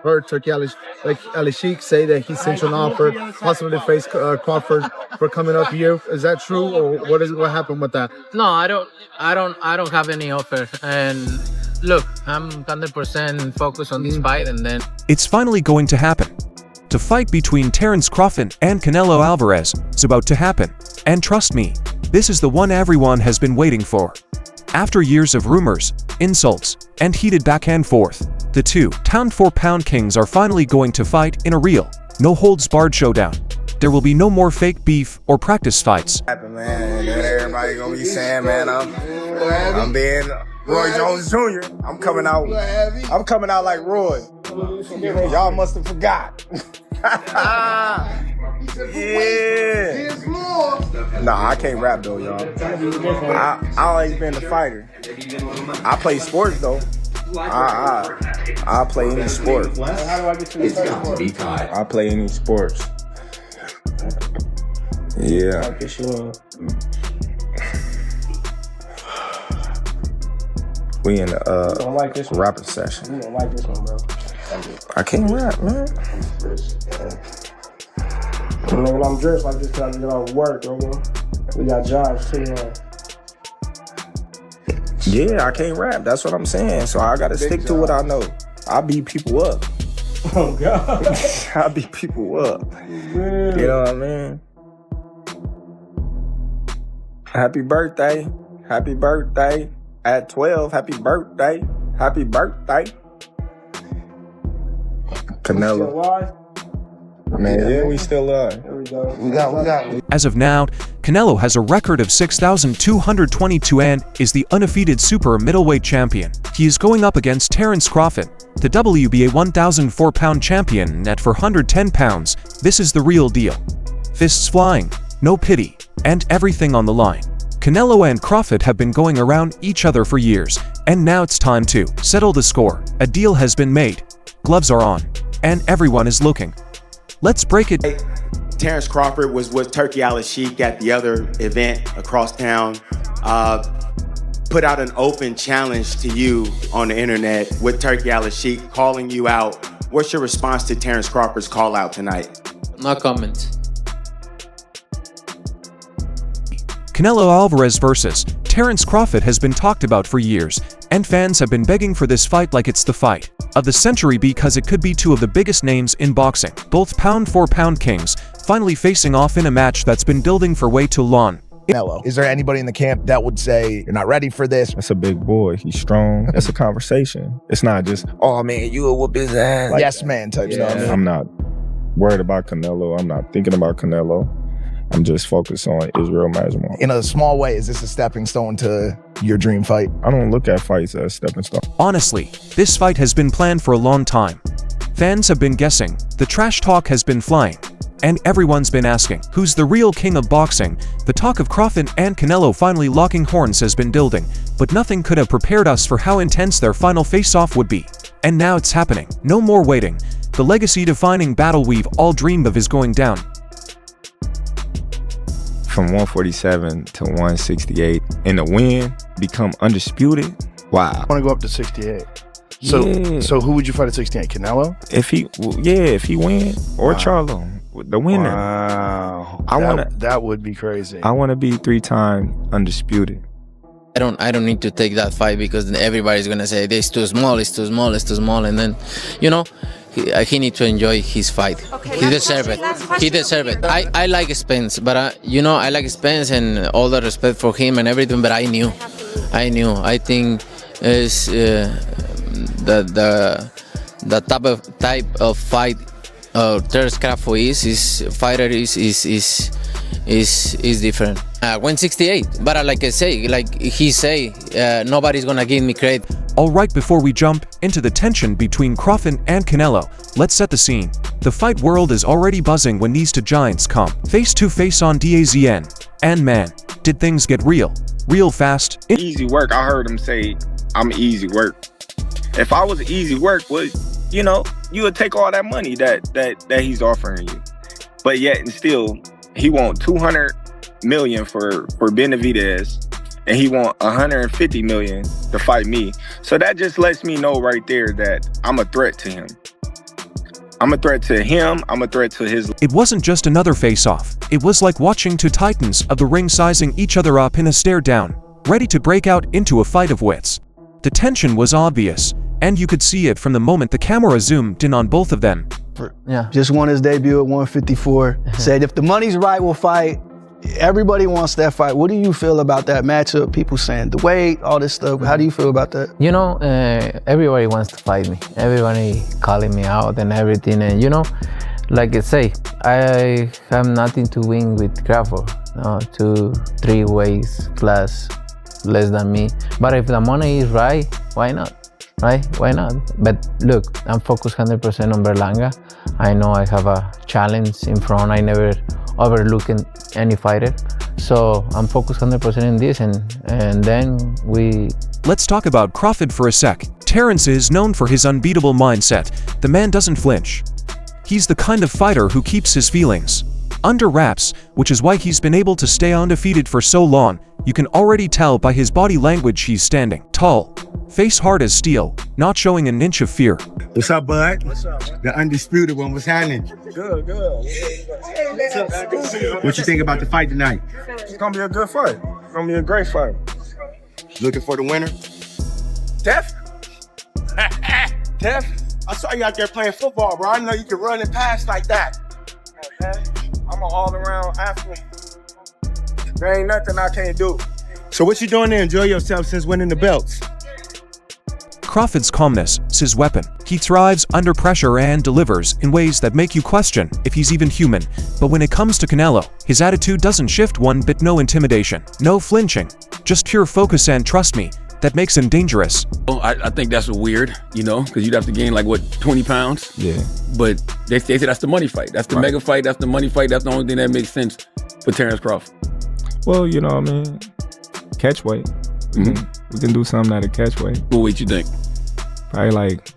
heard Turkey Ali Sheik say that he sent you an offer, possibly to face Crawford for coming up here. Is that true, or what happened with that? No, I don't have any offer. And look, I'm 100% focused on this fight, and then It's finally going to happen. The fight between Terence Crawford and Canelo Alvarez is about to happen. And trust me, this is the one everyone has been waiting for. After years of rumors, insults, and heated back and forth, the two pound-for-pound kings are finally going to fight in a real, no-holds-barred showdown. There will be no more fake beef or practice fights. Man, everybody gonna be saying, man, I'm being Roy Jones Jr. I'm coming out like Roy. Y'all must have forgot. Yeah. Nah, I can't rap though, y'all. I always been a fighter. I play sports though. I play any sport. I play any sports. Yeah. We in the rapping session. You don't like this one, bro. I can't rap, man. When I'm dressed like this, I get off work, bro. We got jobs too. Yeah, I can't rap. That's what I'm saying. So I gotta stick to what I know. I beat people up. Oh God. I beat people up. Man. You know what I mean? Happy birthday. Happy birthday. At 12, happy birthday. Happy birthday. Canelo. Man, yeah, we still alive. There we go. We got. As of now, Canelo has a record of 6,222 and is the undefeated super middleweight champion. He is going up against Terence Crawford, the WBA 1,004-pound champion at 410 pounds. This is the real deal. Fists flying, no pity, and everything on the line. Canelo and Crawford have been going around each other for years, and now it's time to settle the score. A deal has been made, gloves are on, and everyone is looking. Let's break it. Terence Crawford was with Turkey Ali Sheik at the other event across town. Put out an open challenge to you on the internet with Turkey Ali Sheik calling you out. What's your response to Terence Crawford's call out tonight? no comment. Canelo Alvarez versus Terence Crawford has been talked about for years, and fans have been begging for this fight like it's the fight of the century because it could be two of the biggest names in boxing, both pound-for-pound kings, finally facing off in a match that's been building for way too long. Canelo. Is there anybody in the camp that would say, you're not ready for this? That's a big boy. He's strong. That's a conversation. It's not just, oh man, you will whoop his ass. Like yes, man type stuff. I'm not worried about Canelo. I'm not thinking about Canelo. I'm just focused on Israel Masvidal. In a small way, is this a stepping stone to your dream fight? I don't look at fights as stepping stone. Honestly, this fight has been planned for a long time. Fans have been guessing, the trash talk has been flying, and everyone's been asking, who's the real king of boxing? The talk of Crawford and Canelo finally locking horns has been building, but nothing could have prepared us for how intense their final face-off would be. And now it's happening. No more waiting. The legacy-defining battle we've all dreamed of is going down. From 147 to 168, and the win, become undisputed. Wow. I want to go up to 68. So who would you fight at 68? Canelo? If he win, or Charlo, the winner. Wow. That would be crazy. I want to be 3-time undisputed. I don't need to take that fight because everybody's gonna say it's too small, it's too small, it's too small, and then, you know, he need to enjoy his fight. Okay, he deserves it. He deserves it. I like Spence, but you know, I like Spence and all the respect for him and everything. But I knew. I think is the type of fight Terence Crawford is fighter is different. 168, but like I say, like he say, nobody's gonna give me credit. All right, before we jump into the tension between Crawford and Canelo, let's set the scene. The fight world is already buzzing when these two giants come face to face on DAZN. And man, did things get real fast. Easy work. I heard him say, I'm easy work. If I was easy work, well, you know, you would take all that money that he's offering you. But yet and still, he want 200 million for Benavidez, and he want 150 million to fight me. So that just lets me know right there that I'm a threat to him. I'm a threat to him. I'm a threat to his. It wasn't just another face-off. It was like watching two titans of the ring sizing each other up in a stare-down, ready to break out into a fight of wits. The tension was obvious, and you could see it from the moment the camera zoomed in on both of them. Yeah. Just won his debut at 154. Said if the money's right, we'll fight. Everybody wants that fight. What do you feel about that matchup? People saying the weight, all this stuff. How do you feel about that? You know, everybody wants to fight me. Everybody calling me out and everything. And you know, like I say, I have nothing to win with Crawford. 2, 3 weights plus less than me. But if the money is right, why not? Right? Why not? But look, I'm focused 100% on Berlanga. I know I have a challenge in front. I never overlook any fighter. So I'm focused 100% in this and then we... Let's talk about Crawford for a sec. Terrence is known for his unbeatable mindset. The man doesn't flinch. He's the kind of fighter who keeps his feelings under wraps, which is why he's been able to stay undefeated for so long. You can already tell by his body language he's standing tall, face hard as steel, not showing an inch of fear. What's up, bud? What's up, man? The undisputed one. What's happening? Good. What you think about the fight tonight? It's gonna be a good fight. It's gonna be a great fight. Looking for the winner? Def? I saw you out there playing football, bro. I know you can run and pass like that. Okay? I'm an all-around athlete. There ain't nothing I can't do. So what you doing to enjoy yourself since winning the belts? Crawford's calmness is his weapon. He thrives under pressure and delivers in ways that make you question if he's even human. But when it comes to Canelo, his attitude doesn't shift one bit. No intimidation, no flinching, just pure focus, and trust me, that makes him dangerous. Well, I think that's weird, you know, because you'd have to gain like, what, 20 pounds? Yeah. But they say that's the money fight. That's the mega fight. That's the money fight. That's the only thing that makes sense for Terrence Crawford. Well, you know what I mean? Catch weight. We can do something at a catch weight. What weight you think? Probably like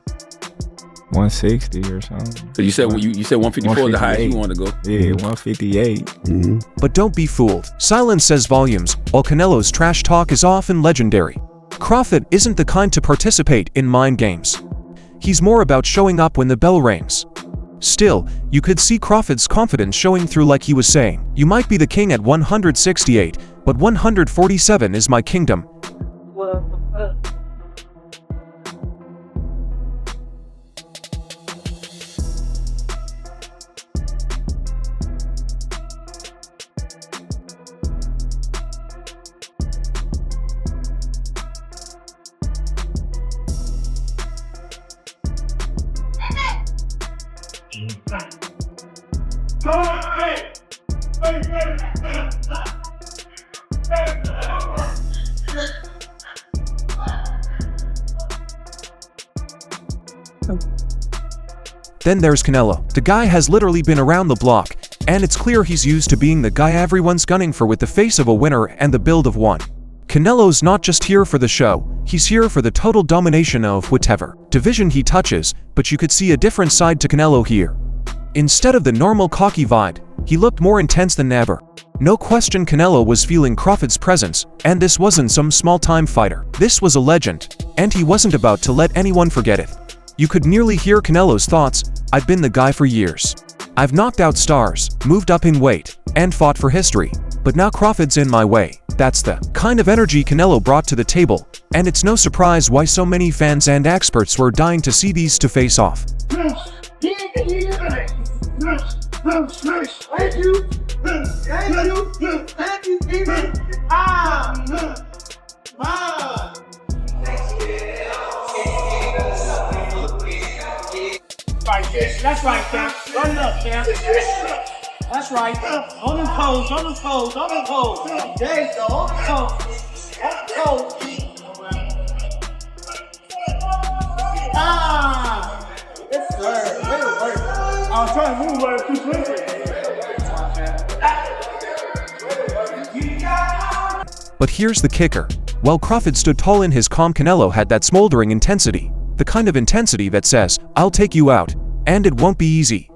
160 or something. So you said you said 154 is the highest you want to go? Yeah, 158. But don't be fooled. Silence says volumes, while Canelo's trash talk is often legendary. Crawford isn't the kind to participate in mind games. He's more about showing up when the bell rings. Still, you could see Crawford's confidence showing through, like he was saying, "You might be the king at 168, but 147 is my kingdom." Then there's Canelo. The guy has literally been around the block, and it's clear he's used to being the guy everyone's gunning for with the face of a winner and the build of one. Canelo's not just here for the show, he's here for the total domination of whatever division he touches, but you could see a different side to Canelo here. Instead of the normal cocky vibe, he looked more intense than ever. No question Canelo was feeling Crawford's presence, and this wasn't some small-time fighter. This was a legend, and he wasn't about to let anyone forget it. You could nearly hear Canelo's thoughts: "I've been the guy for years. I've knocked out stars, moved up in weight, and fought for history. But now Crawford's in my way." That's the kind of energy Canelo brought to the table, and it's no surprise why so many fans and experts were dying to see these two face off. That's right, Cam. Run it up, Cam. That's right. On them toes, on them toes, on them toes. There you go, on them toes. On them toes. Yes, sir. Way to work. I was trying to move right too quickly. But here's the kicker. While Crawford stood tall in his calm, Canelo had that smoldering intensity. The kind of intensity that says, "I'll take you out, and it won't be easy."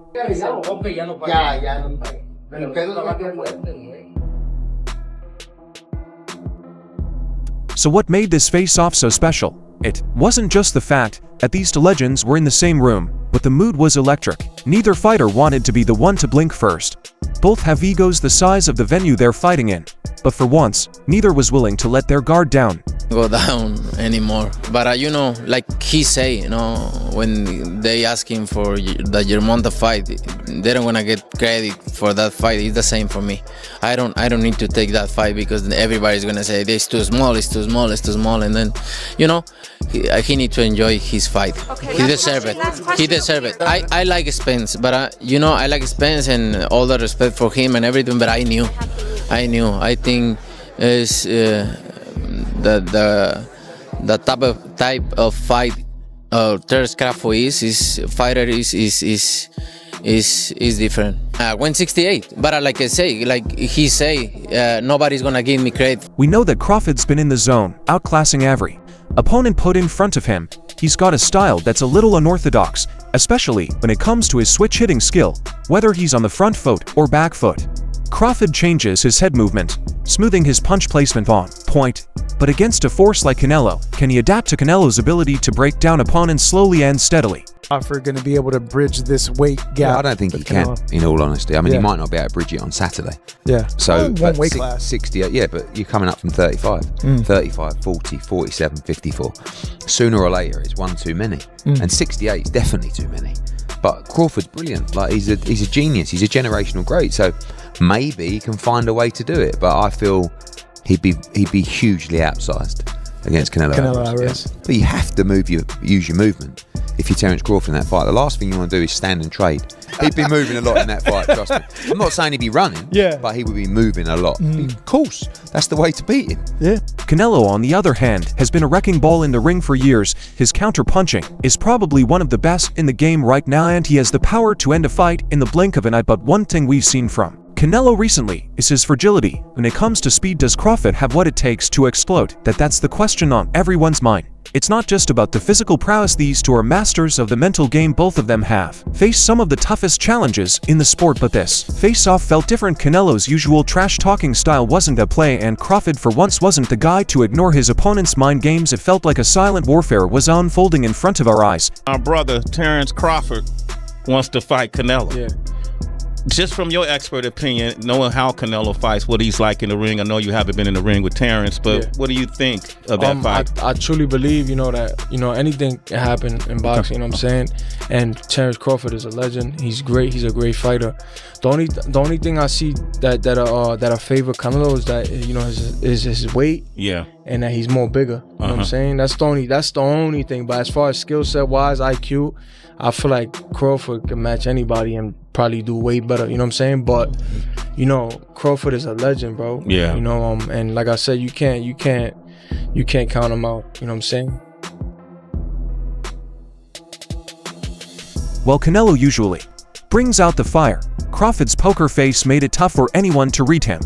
So what made this face-off so special? It wasn't just the fact that these two legends were in the same room, but the mood was electric. Neither fighter wanted to be the one to blink first. Both have egos the size of the venue they're fighting in, but for once, neither was willing to let their guard down. Go down anymore. But you know, like he say, you know, when they ask him for the Germonta fight, they don't wanna get credit for that fight. It's the same for me. I don't need to take that fight because everybody's gonna say it's too small, it's too small, it's too small, and then, you know, he need to enjoy his fight. Okay, he deserve it. He deserve it. I like Spence, but you know, I like Spence and all the respect for him and everything. But I knew. I think is. The type of fight Terence Crawford is different. 168, but like I say, like he say, nobody's gonna give me credit. We know that Crawford's been in the zone, outclassing every opponent put in front of him. He's got a style that's a little unorthodox, especially when it comes to his switch hitting skill, whether he's on the front foot or back foot. Crawford changes his head movement, smoothing his punch placement on point. But against a force like Canelo, can he adapt to Canelo's ability to break down opponents slowly and steadily? Crawford going to be able to bridge this weight gap? Yeah, I don't think he can, in all honesty. I mean, he might not be able to bridge it on Saturday. Yeah. So, one weight class. 68, yeah, but you're coming up from 35, 35, 40, 47, 54. Sooner or later, it's one too many. And 68 is definitely too many. But Crawford's brilliant. Like, he's a genius. He's a generational great. So maybe he can find a way to do it. But I feel he'd be hugely outsized against Canelo Alvarez. Yeah. But you have to use your movement if you're Terence Crawford in that fight. The last thing you want to do is stand and trade. He'd be moving a lot in that fight, trust me. I'm not saying he'd be running, but he would be moving a lot. Of course, that's the way to beat him. Yeah. Canelo, on the other hand, has been a wrecking ball in the ring for years. His counter-punching is probably one of the best in the game right now, and he has the power to end a fight in the blink of an eye. But one thing we've seen from Canelo recently is his fragility. When it comes to speed, does Crawford have what it takes to explode? That's the question on everyone's mind. It's not just about the physical prowess. These two are masters of the mental game. Both of them have faced some of the toughest challenges in the sport, but this face-off felt different. Canelo's usual trash-talking style wasn't at play, and Crawford for once wasn't the guy to ignore his opponent's mind games. It felt like a silent warfare was unfolding in front of our eyes. Our brother, Terence Crawford, wants to fight Canelo. Yeah. Just from your expert opinion, knowing how Canelo fights, what he's like in the ring, I know you haven't been in the ring with Terence, but what do you think of that fight? I truly believe, that, anything can happen in boxing, you know what I'm saying? And Terence Crawford is a legend. He's great. He's a great fighter. The only thing I see that favor Canelo is that, is his weight. Yeah. And that he's more bigger. You know what I'm saying? That's the only thing. But as far as skill set wise, IQ, I feel like Crawford can match anybody and probably do way better, you know what I'm saying? But, Crawford is a legend, bro. Yeah. And like I said, you can't count him out, you know what I'm saying? While Canelo usually brings out the fire, Crawford's poker face made it tough for anyone to read him.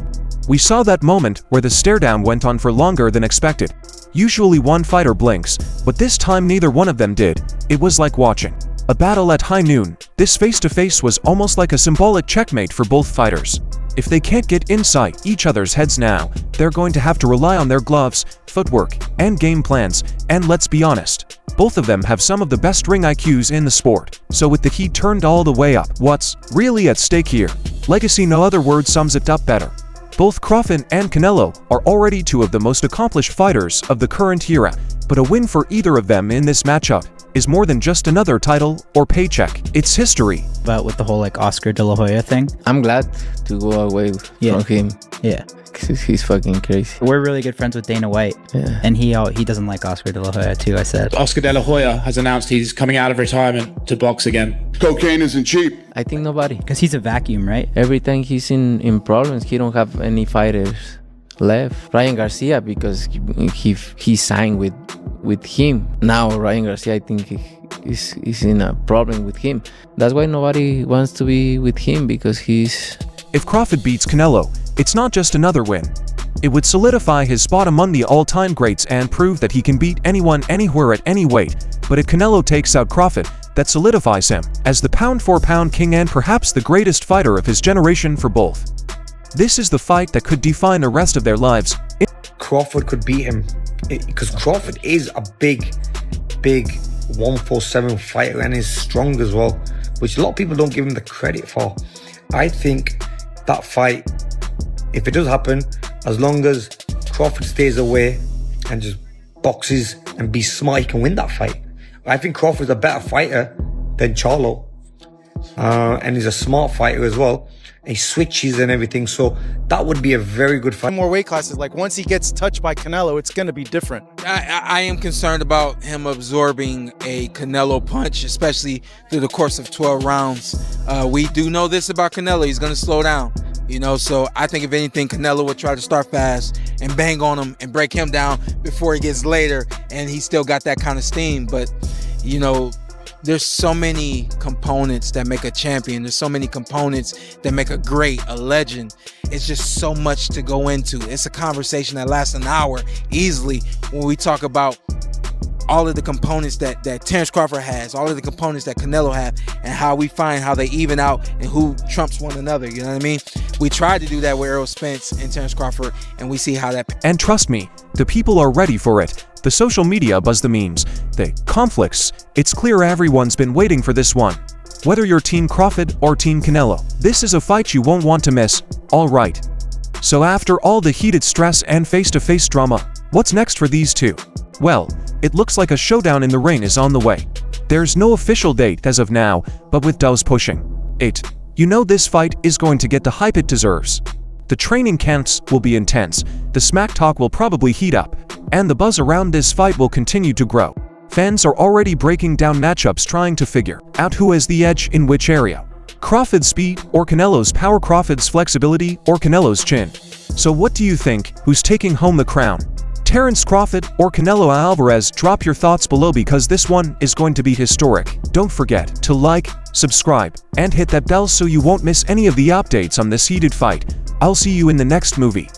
We saw that moment where the stare-down went on for longer than expected. Usually one fighter blinks, but this time neither one of them did. It was like watching a battle at high noon. This face-to-face was almost like a symbolic checkmate for both fighters. If they can't get inside each other's heads now, they're going to have to rely on their gloves, footwork, and game plans. And let's be honest, both of them have some of the best ring IQs in the sport. So with the heat turned all the way up, what's really at stake here? Legacy, no other word sums it up better. Both Crawford and Canelo are already two of the most accomplished fighters of the current era, but a win for either of them in this matchup is more than just another title or paycheck. It's history. But with the whole Oscar De La Hoya thing, I'm glad to go away from him. Yeah. He's fucking crazy. We're really good friends with Dana White, and he doesn't like Oscar De La Hoya too, I said. Oscar De La Hoya has announced he's coming out of retirement to box again. Cocaine isn't cheap. I think nobody. Because he's a vacuum, right? Every time he's in problems, he don't have any fighters left. Ryan Garcia, because he signed with him. Now Ryan Garcia, I think is in a problem with him. That's why nobody wants to be with him, because he's... If Crawford beats Canelo, it's not just another win. It would solidify his spot among the all-time greats and prove that he can beat anyone anywhere at any weight. But if Canelo takes out Crawford, that solidifies him as the pound-for-pound king and perhaps the greatest fighter of his generation for both. This is the fight that could define the rest of their lives. Crawford could beat him because Crawford is a big 147 fighter and is strong as well, which a lot of people don't give him the credit for. I think that fight, if it does happen, as long as Crawford stays away and just boxes and be smart, he can win that fight. I think Crawford's a better fighter than Charlo, and he's a smart fighter as well. He switches and everything, so that would be a very good fight. More weight classes. Like once he gets touched by Canelo, it's gonna be different. I am concerned about him absorbing a Canelo punch, especially through the course of 12 rounds. We do know this about Canelo. He's gonna slow down. You know, so I think if anything, Canelo would try to start fast and bang on him and break him down before he gets later, and he still got that kind of steam. But, you know, there's so many components that make a champion. There's so many components that make a great, a legend. It's just so much to go into. It's a conversation that lasts an hour easily when we talk about all of the components that Terence Crawford has, all of the components that Canelo have, and how we find how they even out and who trumps one another. You know what I mean? We tried to do that with Errol Spence and Terence Crawford, and we see how that... And trust me, the people are ready for it. The social media buzz, the memes, the conflicts. It's clear everyone's been waiting for this one. Whether you're Team Crawford or Team Canelo, this is a fight you won't want to miss. All right. So after all the heated stress and face-to-face drama, what's next for these two? Well, it looks like a showdown in the ring is on the way. There's no official date as of now, but with Dow's pushing it, you know this fight is going to get the hype it deserves. The training camps will be intense, the smack talk will probably heat up, and the buzz around this fight will continue to grow. Fans are already breaking down matchups trying to figure out who has the edge in which area. Crawford's speed or Canelo's power, Crawford's flexibility or Canelo's chin. So what do you think, who's taking home the crown? Terence Crawford or Canelo Alvarez? Drop your thoughts below because this one is going to be historic. Don't forget to like, subscribe, and hit that bell so you won't miss any of the updates on this heated fight. I'll see you in the next movie.